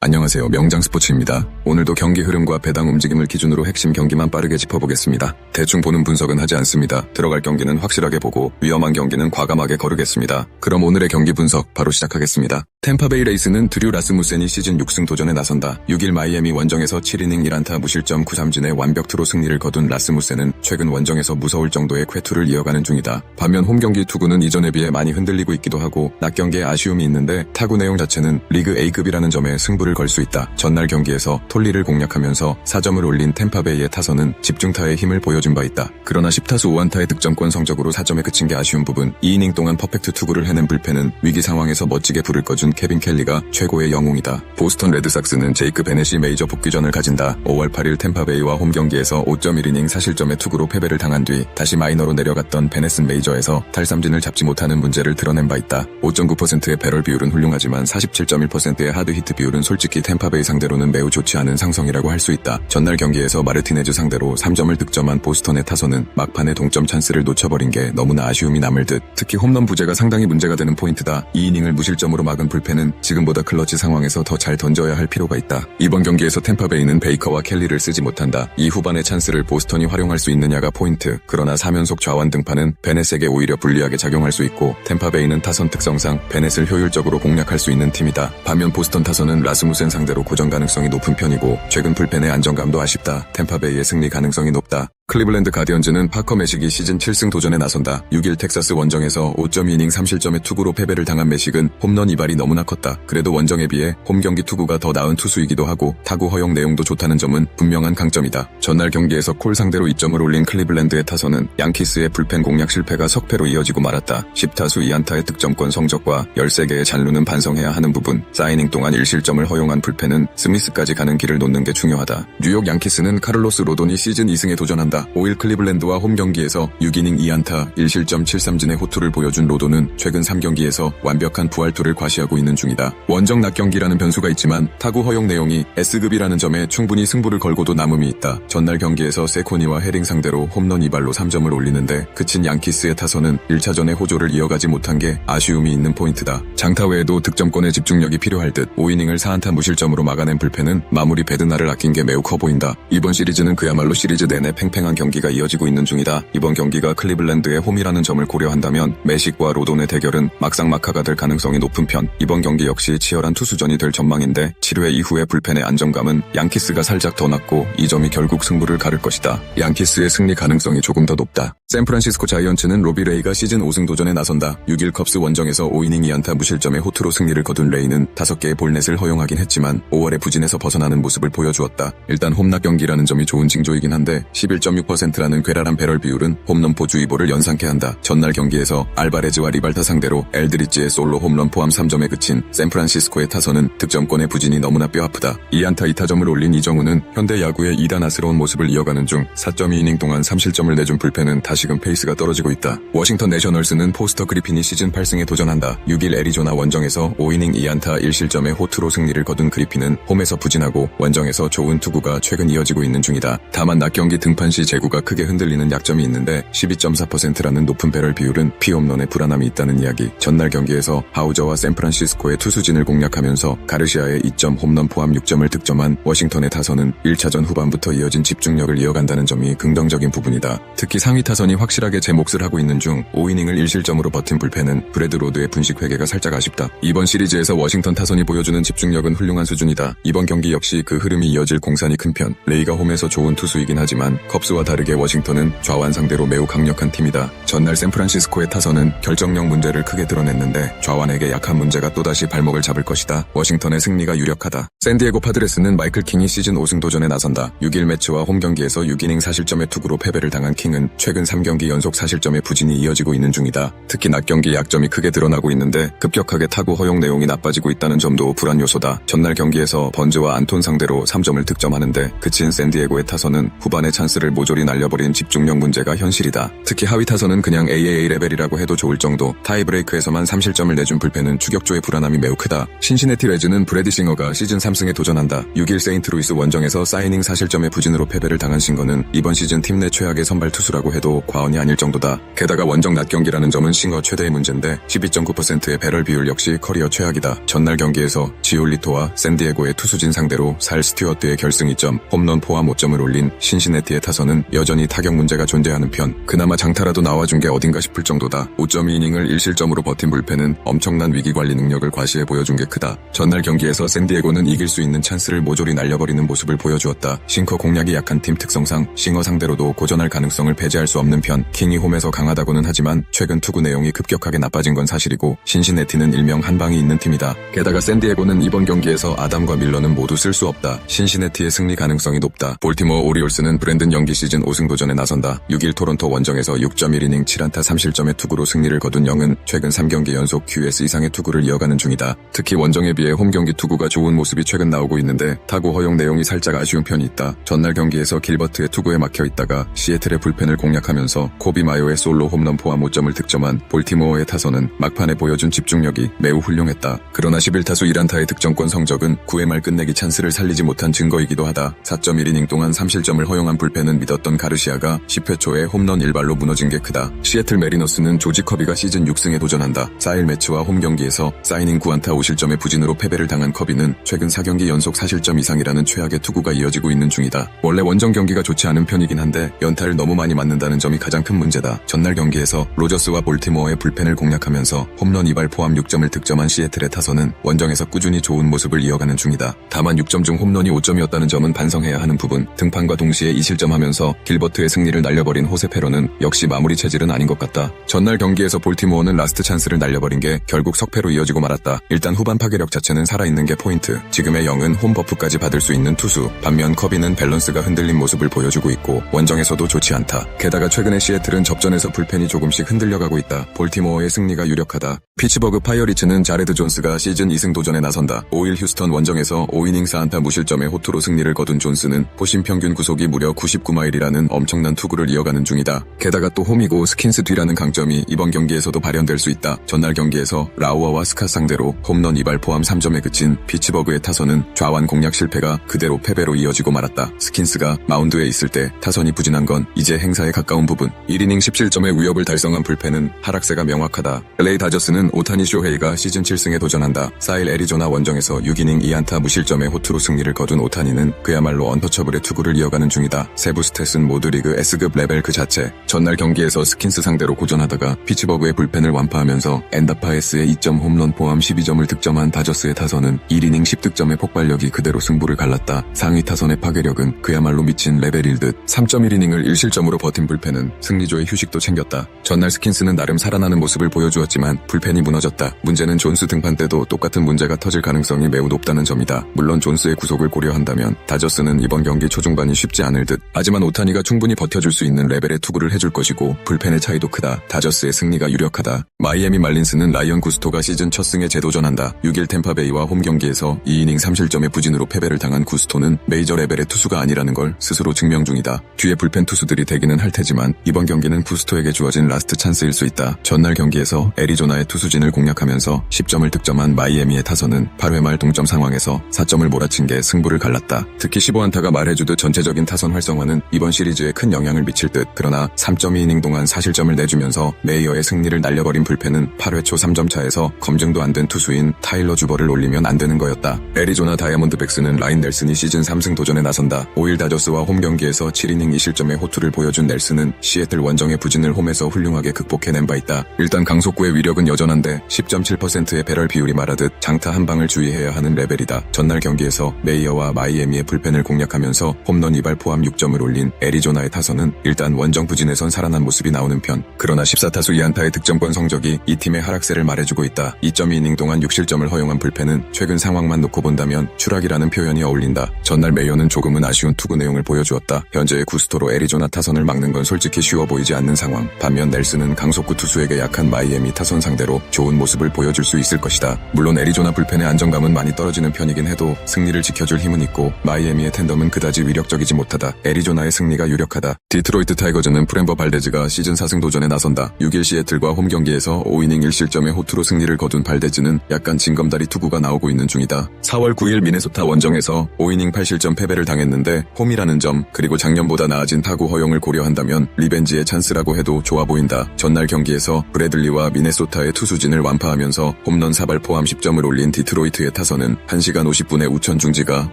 안녕하세요. 명장스포츠입니다. 오늘도 경기 흐름과 배당 움직임을 기준으로 핵심 경기만 빠르게 짚어보겠습니다. 대충 보는 분석은 하지 않습니다. 들어갈 경기는 확실하게 보고 위험한 경기는 과감하게 거르겠습니다. 그럼 오늘의 경기 분석 바로 시작하겠습니다. 템파베이 레이스는 드류 라스무센이 시즌 6승 도전에 나선다. 6일 마이애미 원정에서 7이닝 1안타 무실점 9삼진의 완벽투로 승리를 거둔 라스무센은 최근 원정에서 무서울 정도의 쾌투를 이어가는 중이다. 반면 홈경기 투구는 이전에 비해 많이 흔들리고 있기도 하고 낮 경기에 아쉬움이 있는데 타구 내용 자체는 리그 A급이라는 점에 승부를 걸 수 있다. 전날 경기에서 톨리를 공략하면서 4점을 올린 템파베이의 타선은 집중타의 힘을 보여준 바 있다. 그러나 10타수 5안타의 득점권 성적으로 4점에 그친 게 아쉬운 부분. 2이닝 동안 퍼펙트 투구를 해낸 불펜은 위기 상황에서 멋지게 불을 꺼준 케빈 켈리가 최고의 영웅이다. 보스턴 레드삭스는 제이크 베넷이 메이저 복귀전을 가진다. 5월 8일 템파베이와 홈경기에서 5.1이닝 4실점의 투구로 패배를 당한 뒤 다시 마이너로 내려갔던 베넷은 메이저에서 탈삼진을 잡지 못하는 문제를 드러낸 바 있다. 5.9%의 배럴 비율은 훌륭하지만 47.1%의 하드 히트 비율은 솔직히 템파베이 상대로는 매우 좋지 않은 상성이라고 할 수 있다. 전날 경기에서 마르티네즈 상대로 3점을 득점한 보스턴의 타선은 막판에 동점 찬스를 놓쳐버린 게 너무나 아쉬움이 남을 듯. 특히 홈런 부재가 상당히 문제가 되는 포인트다. 2이닝을 무실점으로 막은 불펜은 지금보다 클러치 상황에서 더 잘 던져야 할 필요가 있다. 이번 경기에서 템파베이는 베이커와 켈리를 쓰지 못한다. 이 후반의 찬스를 보스턴이 활용할 수 있느냐가 포인트. 그러나 3연속 좌완 등판은 베넷에게 오히려 불리하게 작용할 수 있고 템파베이는 타선 특성상 베넷을 효율적으로 공략할 수 있는 팀이다. 반면 보스턴 타선은 라스무센 상대로 고전 가능성이 높은 편이고 최근 불펜의 안정감도 아쉽다. 템파베이의 승리 가능성이 높다. 클리블랜드 가디언즈는 파커 매식이 시즌 7승 도전에 나선다. 6일 텍사스 원정에서 5.2이닝 3실점의 투구로 패배를 당한 매식은 홈런 이발이 너무나 컸다. 그래도 원정에 비해 홈경기 투구가 더 나은 투수이기도 하고 타구 허용 내용도 좋다는 점은 분명한 강점이다. 전날 경기에서 콜 상대로 2점을 올린 클리블랜드의 타선은 양키스의 불펜 공략 실패가 석패로 이어지고 말았다. 10타수 2안타의 득점권 성적과 13개의 잔루는 반성해야 하는 부분. 4이닝 동안 1실점을 허용한 불펜은 스미스까지 가는 길을 놓는 게 중요하다. 뉴욕 양키스는 카를로스 로돈이 시즌 2승에 도전한다. 5일 클리블랜드와 홈경기에서 6이닝 2안타 1실점 7삼진의 호투를 보여준 로돈은 최근 3경기에서 완벽한 부활투를 과시하고 있는 중이다. 원정 낮 경기라는 변수가 있지만 타구 허용 내용이 S급이라는 점에 충분히 승부를 걸고도 남음이 있다. 전날 경기에서 세코니와 헤링 상대로 홈런 2발로 3점을 올리는데 그친 양키스의 타선은 1차전의 호조를 이어가지 못한 게 아쉬움이 있는 포인트다. 장타 외에도 득점권에 집중력이 필요할 듯 5이닝을 4안타 무실점으로 막아낸 불펜은 마무리 베드나를 아낀 게 매우 커 보인다. 이번 시리즈는 그야말로 시리즈 내내 팽팽한 경기가 이어지고 있는 중이다. 이번 경기가 클리블랜드의 홈이라는 점을 고려한다면 매식과 로돈의 대결은 막상막하가 될 가능성이 높은 편. 이번 경기 역시 치열한 투수전이 될 전망인데 7회 이후의 불펜의 안정감은 양키스가 살짝 더 낮고 이 점이 결국 승부를 가를 것이다. 양키스의 승리 가능성이 조금 더 높다. 샌프란시스코 자이언츠는 로비 레이가 시즌 5승 도전에 나선다. 6일 컵스 원정에서 5이닝 2안타 무실점의 호투로 승리를 거둔 레이는 5개의 볼넷을 허용하긴 했지만 5월의 부진에서 벗어나는 모습을 보여주었다. 일단 홈락 경기라는 점이 좋은 징조이긴 한데 11.6%라는 괴랄한 배럴 비율은 홈런포 주의보를 연상케 한다. 전날 경기에서 알바레즈와 리발타 상대로 엘드리치의 솔로 홈런 포함 3점에 그친 샌프란시스코의 타선은 득점권의 부진이 너무나 뼈아프다. 2안타 2타점을 올린 이정우는 현대 야구의 2단 아스러운 모습을 이어가는 중 4.2이닝 동안 3실점을 내준 불펜은 다시금 페이스가 떨어지고 있다. 워싱턴 내셔널스는 포스터 그리핀이 시즌 8승에 도전한다. 6일 애리조나 원정에서 5이닝 2안타 1실점의 호투로 승리를 거둔 그리핀은 홈에서 부진하고 원정에서 좋은 투구가 최근 이어지고 있는 중이다. 다만 낮 경기 등판 시 제구가 크게 흔들리는 약점이 있는데 12.4%라는 높은 배럴 비율은 피홈런에 불안함이 있다는 이야기. 전날 경기에서 하우저와 샌프란시스코의 투수진을 공략하면서 가르시아의 2점 홈런 포함 6점을 득점한 워싱턴의 타선은 1차전 후반부터 이어진 집중력을 이어간다는 점이 긍정적인 부분이다. 특히 상위 타선이 확실하게 제 몫을 하고 있는 중 5이닝을 1실점으로 버틴 불펜은 브래드 로드의 분식 회계가 살짝 아쉽다. 이번 시리즈에서 워싱턴 타선이 보여주는 집중력은 훌륭한 수준이다. 이번 경기 역시 그 흐름이 이어질 공산이 큰 편. 레이가 홈에서 좋은 투수이긴 하지만 컵스와 다르게 워싱턴은 좌완 상대로 매우 강력한 팀이다. 전날 샌프란시스코의 타선은 결정력 문제를 크게 드러냈는데 좌완에게 약한 문제가 또다시 발목을 잡을 것이다. 워싱턴의 승리가 유력하다. 샌디에고 파드레스는 마이클 킹이 시즌 5승 도전에 나선다. 6일 매치와 홈경기에서 6이닝 4실점의 투구로 패배를 당한 킹은 최근 3경기 연속 4실점의 부진이 이어지고 있는 중이다. 특히 낮 경기 약점이 크게 드러나고 있는데 급격하게 타구 허용 내용이 나빠지고 있다는 점도 불안 요소다. 전날 경기에서 번즈와 안톤 상대로 3점을 득점하는데 그친 샌디에고의 타선은 후반의 찬스를 모조리 날려버린 집중력 문제가 현실이다. 특히 하위 타선은 그냥 AAA 레벨이라고 해도 좋을 정도 타이브레이크에서만 3실점을 내준 불펜은 추격조의 불안함이 매우 크다. 신시내티 레즈는 브래디 싱어가 시즌 3승에 도전한다. 6일 세인트루이스 원정에서 4이닝 4실점의 부진으로 패배를 당한 싱어는 이번 시즌 팀 내 최악의 선발 투수라고 해도 과언이 아닐 정도다. 게다가 원정 낮 경기라는 점은 싱어 최대의 문제인데 12.9%의 배럴 비율 역시 커리어 최악이다. 전날 경기에서 지올리토와 샌디에고의 투수진 상대로 살 스튜어트의 결승 2점, 홈런 포함 5점을 올린 신시내티의 타선은 여전히 타격 문제가 존재하는 편. 그나마 장타라도 나와준 게 어딘가 싶을 정도다. 5.2이닝을 1실점으로 버틴 불펜은 엄청난 위기관리 능력을 과시해 보여준 게 크다. 전날 경기에서 샌디에고는 이길 수 있는 찬스를 모조리 날려버리는 모습을 보여주었다. 싱커 공략이 약한 팀 특성상 싱어 상대로도 고전할 가능성을 배제할 수 없는 편. 킹이 홈에서 강하다고는 하지만 최근 투구 내용이 급격하게 나빠진 건 사실이고 신시내티는 일명 한방이 있는 팀이다. 게다가 샌디에고는 이번 경기에서 아담과 밀러는 모두 쓸 수 없다. 신시내티의 승리 가능성이 높다. 볼티모어 오리올스는 브랜든 영기 시즌 5승 도전에 나선다. 6일 토론토 원정에서 6.1이닝 7안타 3실점의 투구로 승리를 거둔 영은 최근 3경기 연속 QS 이상의 투구를 이어가는 중이다. 특히 원정에 비해 홈경기 투구가 좋은 모습이 최근 나오고 있는데 타구 허용 내용이 살짝 아쉬운 편이 있다. 전날 경기에서 길버트의 투구에 막혀 있다가 시애틀의 불펜을 공략하면서 코비 마요의 솔로 홈런 포함 5점을 득점한 볼티모어의 타선은 막판에 보여준 집중력이 매우 훌륭했다. 그러나 11타수 1안타의 득점권 성적은 9회 말 끝내기 찬스를 살리지 못한 증거이기도 하다. 4.1이닝 동안 3실점을 허용한 불펜은 믿었던 가르시아가 10회 초에 홈런 1발로 무너진 게 크다. 시애틀 메리너스는 조지 커비가 시즌 6승에 도전한다. 4일 매치와 홈 경기에서 4이닝 9안타 5실점의 부진으로 패배를 당한 커비는 최근 4경기 연속 4실점 이상이라는 최악의 투구가 이어지고 있는 중이다. 원래 원정 경기가 좋지 않은 편이긴 한데 연타를 너무 많이 맞는다는 점이 가장 큰 문제다. 전날 경기에서 로저스와 볼티모어의 불펜을 공략하면서 홈런 2발 포함 6점을 득점한 시애틀의 타선은 원정에서 꾸준히 좋은 모습을 이어가는 중이다. 다만 6점 중 홈런이 5점이었다는 점은 반성해야 하는 부분. 등판과 동시에 2실점하면서 길버트의 승리를 날려버린 호세 페로는 역시 마무리 체질은 아닌 것 같다. 전날 경기에서 볼티모어는 라스트 찬스를 날려버린 게 결국 석패로 이어지고 말았다. 일단 후반 파괴력 자체는 살아있는 게 포인트. 지금의 영은 홈 버프까지 받을 수 있는 투수. 반면 커비는 밸런스가 흔들린 모습을 보여주고 있고 원정에서도 좋지 않다. 게다가 최근에 시애틀은 접전에서 불펜이 조금씩 흔들려가고 있다. 볼티모어의 승리가 유력하다. 피츠버그 파이어리츠는 자레드 존스가 시즌 2승 도전에 나선다. 5일 휴스턴 원정에서 5이닝 4안타 무실점의 호투로 승리를 거둔 존스는 포심 평균 구속이 무려 99마일이라는 엄청난 투구를 이어가는 중이다. 게다가 또 홈이고 스킨스 뒤라는 강점이 이번 경기에서도 발현될 수 있다. 전날 경기에서 라우어와 스캇 상대로 홈런 2발 포함 3점에 그친 피츠버그의 타선은 좌완 공략 실패가 그대로 패배로 이어지고 말았다. 스킨스가 마운드에 있을 때 타선이 부진한 건 이제 행사에 가까운 부분. 1이닝 10실점의 위협을 달성한 불펜은 하락세가 명확하다. LA 다저스는 오타니 쇼헤이가 시즌 7승에 도전한다. 4일 애리조나 원정에서 6이닝 2안타 무실점의 호투로 승리를 거둔 오타니는 그야말로 언터처블의 투구를 이어가는 중이다. 세부 스탯은 모두 리그 S급 레벨 그 자체. 전날 경기에서 스킨스 상대로 고전하다가 피츠버그의 불펜을 완파하면서 엔다파에스의 2점 홈런 포함 12점을 득점한 다저스의 타선은 1이닝 10득점의 폭발력이 그대로 승부를 갈랐다. 상위 타선의 파괴력은 그야말로 미친 레벨일 듯. 3.1이닝을 1실점으로 버틴 불펜은 승리조의 휴식도 챙겼다. 전날 스킨스는 나름 살아나는 모습을 보여주었지만 불펜이 무너졌다. 문제는 존스 등판 때도 똑같은 문제가 터질 가능성이 매우 높다는 점이다. 물론 존스의 구속을 고려한다면 다저스는 이번 경기 초중반이 쉽지 않을 듯. 하지만 오타니가 충분히 버텨줄 수 있는 레벨의 투구를 해줄 것이고 불펜의 차이도 크다. 다저스의 승리가 유력하다. 마이애미 말린스는 라이언 구스토가 시즌 첫 승에 재도전한다. 6일 템파베이와 홈 경기에서 2이닝 3실점의 부진으로 패배를 당한 구스토는 메이저 레벨의 투수가 아니라는 걸 스스로 증명 중이다. 뒤에 불펜 투수들이 되기는 할 테지만 이번 경기는 구스토에게 주어진 라스트 찬스일 수 있다. 전날 경기에서 애리조나의 투수진을 공략하면서 10점을 득점한 마이애미의 타선은 8회 말 동점 상황에서 4점을 몰아친 게 승부를 갈랐다. 특히 15안타가 말해주듯 전체적인 타선 활성화는 이번 시리즈에 큰 영향을 미칠 듯. 그러나 3.2이닝 동안 4실점을 내주면서 메이어의 승리를 날려버린 불펜은 8회 초 3점 차에서 검증도 안 된 투수인 타일러 주버를 올리면 안 되는 거였다. 애리조나 다이아몬드백스는 라인 넬슨이 시즌 3승 도전에 나선다. 5일 다저스와 홈 경기에서 7이닝 2실점의 호투를 보여준 넬슨은 시애틀 원정의 부진을 홈에서 훌륭하게 극복해낸 바 있다. 일단 강속구의 위력은 여전한데 10.7%의 배럴 비율이 말하듯 장타 한 방을 주의해야 하는 레벨이다. 전날 경기에서 메이어와 마이애미의 불펜을 공략하면서 홈런 2발 포함 6점을 올린 애리조나의 타선은 일단 원정 부진에선 살아난 모습이 나오는 편. 그러나 14타수 2안타의 득점권 성적이 이 팀의 하락세를 말해주고 있다. 2.2이닝 동안 6실점을 허용한 불펜은 최근 상황만 놓고 본다면 추락이라는 표현이 어울린다. 전날 메이어는 조금은 아쉬운 투구 내용을 보여주었다. 현재의 구스토로 애리조나 타선을 막는 건 솔직히 쉬워 보이지 않는 상황. 반면 넬슨은 강속구 투수에게 약한 마이애미 타선 상대로 좋은 모습을 보여줄 수 있을 것이다. 물론 애리조나 불펜의 안정감은 많이 떨어지는 편이긴 해도 승리를 지켜줄 힘은 있고 마이애미의 텐덤은 그다지 위력적이지 못하다. 애리조나의 미네소타의 승리가 유력하다. 디트로이트 타이거즈는 프렘버 발데즈가 시즌 4승 도전에 나선다. 6일 시애틀과 홈 경기에서 5이닝 1실점의 호투로 승리를 거둔 발데즈는 약간 징검다리 투구가 나오고 있는 중이다. 4월 9일 미네소타 원정에서 5이닝 8실점 패배를 당했는데 홈이라는 점 그리고 작년보다 나아진 타구 허용을 고려한다면 리벤지의 찬스라고 해도 좋아 보인다. 전날 경기에서 브래들리와 미네소타의 투수진을 완파하면서 홈런 4발 포함 10점을 올린 디트로이트의 타선은 1시간 50분의 우천 중지가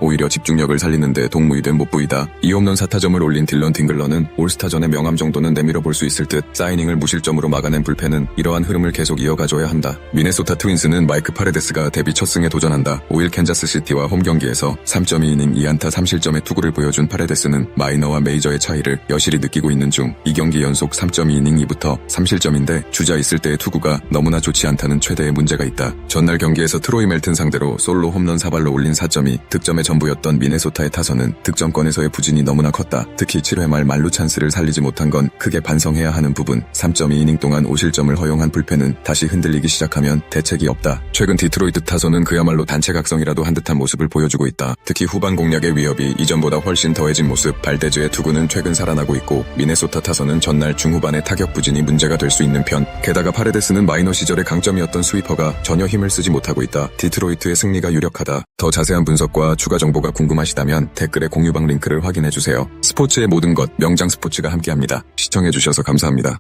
오히려 집중력을 살리는데 동무이 된 못보이다. 이 홈런 4타점을 올린 딜런 팅글러는 올스타전의 명암 정도는 내밀어 볼 수 있을 듯 사이닝을 무실점으로 막아낸 불펜은 이러한 흐름을 계속 이어가줘야 한다. 미네소타 트윈스는 마이크 파레데스가 데뷔 첫 승에 도전한다. 5일 캔자스시티와 홈 경기에서 3.2이닝 2안타 3실점의 투구를 보여준 파레데스는 마이너와 메이저의 차이를 여실히 느끼고 있는 중 2경기 연속 3.2이닝 2부터 3실점인데 주자 있을 때의 투구가 너무나 좋지 않다는 최대의 문제가 있다. 전날 경기에서 트로이 멜튼 상대로 솔로 홈런 4발로 올린 4점이 득점의 전부였던 미네소타의 타선은 득점권에서의 부진이 너무나 컸다. 특히 7회 말 만루 찬스를 살리지 못한 건 크게 반성해야 하는 부분. 3.2이닝 동안 5실점을 허용한 불펜은 다시 흔들리기 시작하면 대책이 없다. 최근 디트로이트 타선은 그야말로 단체 각성이라도 한 듯한 모습을 보여주고 있다. 특히 후반 공략의 위협이 이전보다 훨씬 더해진 모습. 발데즈의 투구는 최근 살아나고 있고 미네소타 타선은 전날 중후반의 타격 부진이 문제가 될 수 있는 편. 게다가 파레데스는 마이너 시절의 강점이었던 스위퍼가 전혀 힘을 쓰지 못하고 있다. 디트로이트의 승리가 유력하다. 더 자세한 분석과 추가 정보가 궁금하시다면 댓글에 공유방 링크를 확인해주세요. 스포츠의 모든 것 명장 스포츠가 함께합니다. 시청해주셔서 감사합니다.